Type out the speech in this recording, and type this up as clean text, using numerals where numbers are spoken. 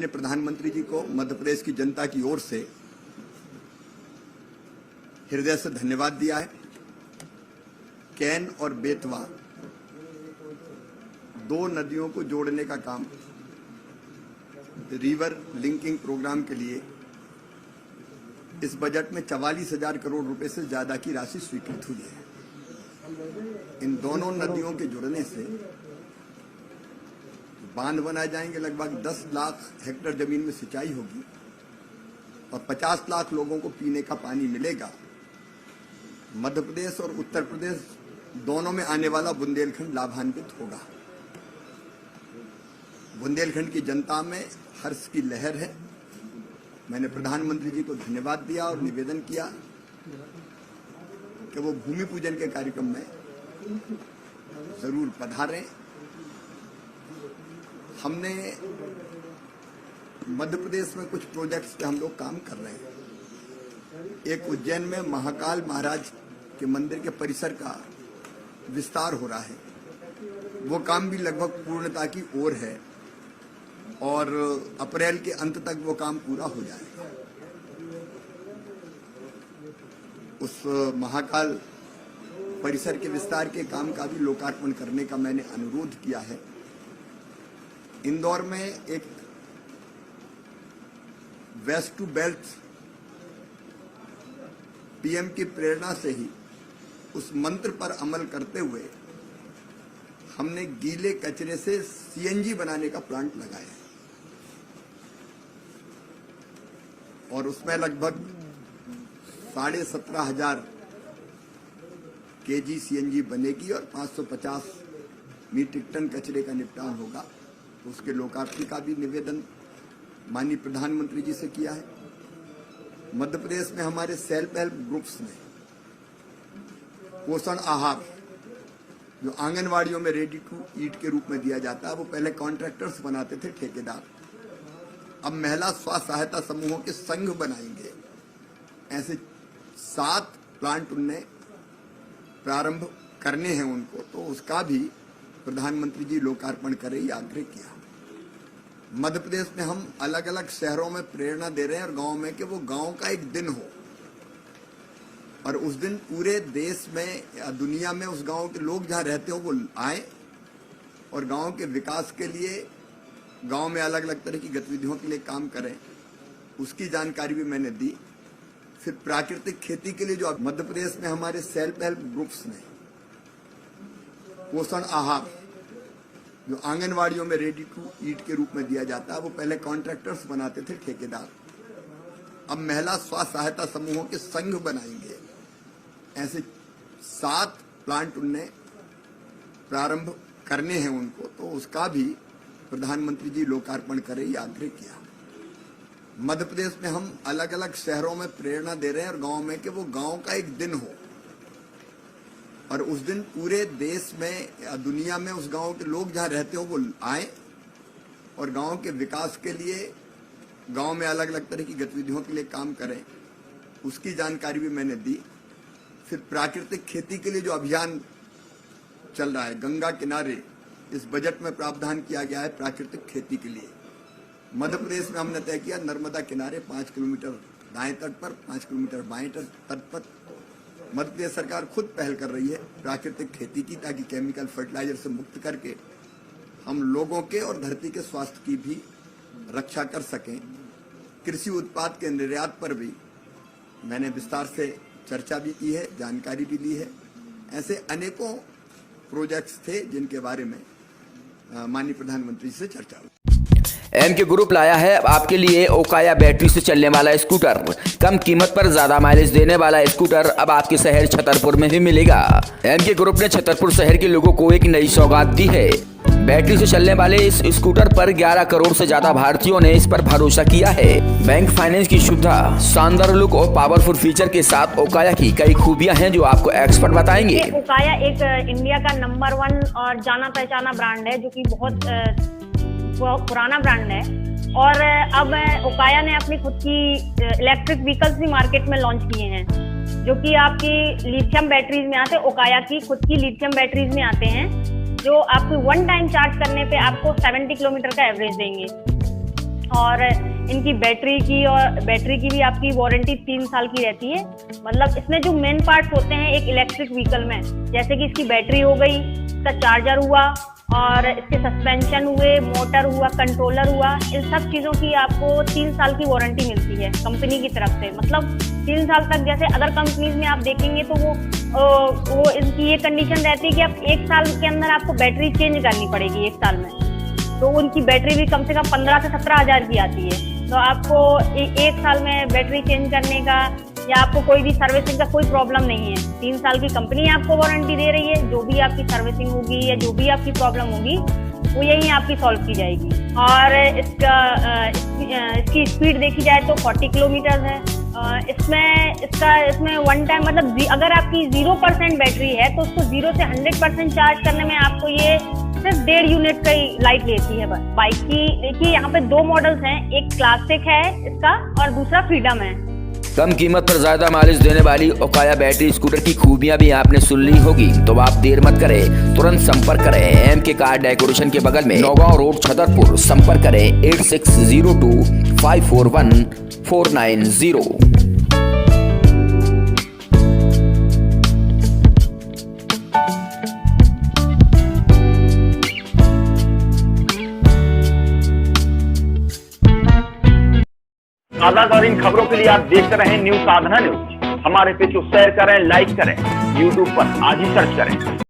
मैंने प्रधानमंत्री जी को मध्य प्रदेश की जनता की ओर से हृदय से धन्यवाद दिया है। कैन और बेतवा दो नदियों को जोड़ने का काम रिवर लिंकिंग प्रोग्राम के लिए इस बजट में 44,000 करोड़ रुपए से ज्यादा की राशि स्वीकृत हुई है। इन दोनों नदियों के जुड़ने से बांध बनाए जाएंगे, लगभग 10 लाख हेक्टेयर जमीन में सिंचाई होगी और 50 लाख लोगों को पीने का पानी मिलेगा। मध्य प्रदेश और उत्तर प्रदेश दोनों में आने वाला बुंदेलखंड लाभान्वित होगा। बुंदेलखंड की जनता में हर्ष की लहर है। मैंने प्रधानमंत्री जी को धन्यवाद दिया और निवेदन किया कि वो भूमि पूजन के कार्यक्रम में जरूर पधारें। हमने मध्य प्रदेश में कुछ प्रोजेक्ट्स पे हम लोग काम कर रहे हैं। एक उज्जैन में महाकाल महाराज के मंदिर के परिसर का विस्तार हो रहा है। वो काम भी लगभग पूर्णता की ओर है और अप्रैल के अंत तक वो काम पूरा हो जाएगा। उस महाकाल परिसर के विस्तार के काम का भी लोकार्पण करने का मैंने अनुरोध किया है। इंदौर में एक वेस्ट टू बेल्ट पीएम की प्रेरणा से ही उस मंत्र पर अमल करते हुए हमने गीले कचरे से सीएनजी बनाने का प्लांट लगाया और उसमें लगभग 17,500 केजी सीएनजी बनेगी और 550 मीट्रिक टन कचरे का निपटान होगा। उसके लोकार्पण का भी निवेदन माननीय प्रधानमंत्री जी से किया है। मध्य प्रदेश में हमारे सेल्फ हेल्प ग्रुप्स ने पोषण आहार जो आंगनवाड़ियों में रेडी टू ईट के रूप में दिया जाता है, वो पहले कॉन्ट्रैक्टर्स बनाते थे, ठेकेदार। अब महिला स्वसहायता सहायता समूहों के संघ बनाएंगे। ऐसे 7 प्लांट उनने प्रारंभ करने हैं उनको, तो उसका भी प्रधानमंत्री जी लोकार्पण करें, ये आग्रह किया। मध्य प्रदेश में हम अलग अलग शहरों में प्रेरणा दे रहे हैं और गांव में कि वो गांव का एक दिन हो और उस दिन पूरे देश में या दुनिया में उस गांव के लोग जहां रहते हो वो आए और गांव के विकास के लिए गांव में अलग अलग तरह की गतिविधियों के लिए काम करें। उसकी जानकारी भी मैंने दी। फिर प्राकृतिक खेती के लिए जो मध्य प्रदेश में हमारे सेल्फ हेल्प ग्रुप्स ने पोषण आहार जो आंगनवाड़ियों में रेडी टू ईट के रूप में दिया जाता है, वो पहले कॉन्ट्रैक्टर्स बनाते थे, ठेकेदार। अब महिला स्वसहायता सहायता समूहों के संघ बनाएंगे। ऐसे 7 प्लांट उनने प्रारंभ करने हैं उनको, तो उसका भी प्रधानमंत्री जी लोकार्पण करें, ये आग्रह किया। मध्य प्रदेश में हम अलग अलग शहरों में प्रेरणा दे रहे हैं और गांव में कि वो गांव का एक दिन हो और उस दिन पूरे देश में या दुनिया में उस गांव के लोग जहां रहते हो वो आए और गांव के विकास के लिए गांव में अलग अलग तरह की गतिविधियों के लिए काम करें। उसकी जानकारी भी मैंने दी। फिर प्राकृतिक खेती के लिए जो अभियान चल रहा है, गंगा किनारे, इस बजट में प्रावधान किया गया है प्राकृतिक खेती के लिए। मध्य प्रदेश में हमने तय किया नर्मदा किनारे 5 किलोमीटर दाएं तट पर, 5 किलोमीटर बाएं तट पर मध्य प्रदेश सरकार खुद पहल कर रही है प्राकृतिक खेती की, ताकि केमिकल फर्टिलाइजर से मुक्त करके हम लोगों के और धरती के स्वास्थ्य की भी रक्षा कर सकें। कृषि उत्पाद के निर्यात पर भी मैंने विस्तार से चर्चा भी की है, जानकारी भी ली है। ऐसे अनेकों प्रोजेक्ट्स थे जिनके बारे में माननीय प्रधानमंत्री से चर्चा हुई। एमके ग्रुप लाया है आपके लिए ओकाया बैटरी से चलने वाला स्कूटर। कम कीमत पर ज्यादा माइलेज देने वाला स्कूटर अब आपके शहर छतरपुर में भी मिलेगा। एमके ग्रुप ने छतरपुर शहर के लोगों को एक नई सौगात दी है। बैटरी से चलने वाले इस स्कूटर पर 11 करोड़ से ज्यादा भारतीयों ने इस पर भरोसा किया है। बैंक फाइनेंस की सुविधा, शानदार लुक और पावरफुल फीचर के साथ ओकाया की कई खूबियां हैं जो आपको एक्सपर्ट बताएंगे। ओकाया एक इंडिया का नंबर 1 और जाना पहचाना ब्रांड है, जो कि बहुत पुराना ब्रांड है। और अब ओकाया ने अपनी खुद की इलेक्ट्रिक व्हीकल्स भी मार्केट में लॉन्च किए हैं, जो कि आपकी लिथियम बैटरीज में आते हैं। ओकाया की खुद की लिथियम बैटरीज में आते हैं, जो आपको 1 टाइम चार्ज करने पे आपको 70 किलोमीटर का एवरेज देंगे। और इनकी बैटरी की भी आपकी वारंटी 3 साल की रहती है। मतलब इसमें जो मेन पार्ट्स होते हैं एक इलेक्ट्रिक व्हीकल में, जैसे कि इसकी बैटरी हो गई, इसका चार्जर हुआ और इसके सस्पेंशन हुए, मोटर हुआ, कंट्रोलर हुआ, इन सब चीज़ों की आपको 3 साल की वारंटी मिलती है कंपनी की तरफ से। मतलब 3 साल तक, जैसे अदर कंपनीज में आप देखेंगे तो वो इनकी ये कंडीशन रहती है कि आप 1 साल के अंदर आपको बैटरी चेंज करनी पड़ेगी 1 साल में। तो उनकी बैटरी भी कम से कम 15 से 17 हज़ार की आती है। तो आपको 1 साल में बैटरी चेंज करने का या आपको कोई भी सर्विसिंग का कोई प्रॉब्लम नहीं है। 3 साल की कंपनी आपको वारंटी दे रही है। जो भी आपकी सर्विसिंग होगी या जो भी आपकी प्रॉब्लम होगी वो यहीं आपकी सॉल्व की जाएगी। और इसकी स्पीड देखी जाए तो 40 किलोमीटर है। इसमें वन टाइम, मतलब अगर आपकी 0% बैटरी है तो उसको 0 से 100% चार्ज करने में आपको ये सिर्फ 1.5 यूनिट का ही लाइट लेती है बस। बाइक की देखिए यहाँ पे 2 मॉडल्स हैं, एक क्लासिक है इसका और दूसरा फ्रीडम है। कम कीमत पर ज्यादा माइलेज देने वाली ओकाया बैटरी स्कूटर की खूबियां भी आपने सुन ली होगी, तो आप देर मत करें, तुरंत संपर्क करें एमके कार डेकोरेशन के बगल में नौगांव रोड छतरपुर। संपर्क करें 8602541490। ताज़ा तरीन खबरों के लिए आप देखते रहें न्यूज़ साधना न्यूज। हमारे पेज को शेयर करें, लाइक करें, यूट्यूब पर आज ही सर्च करें।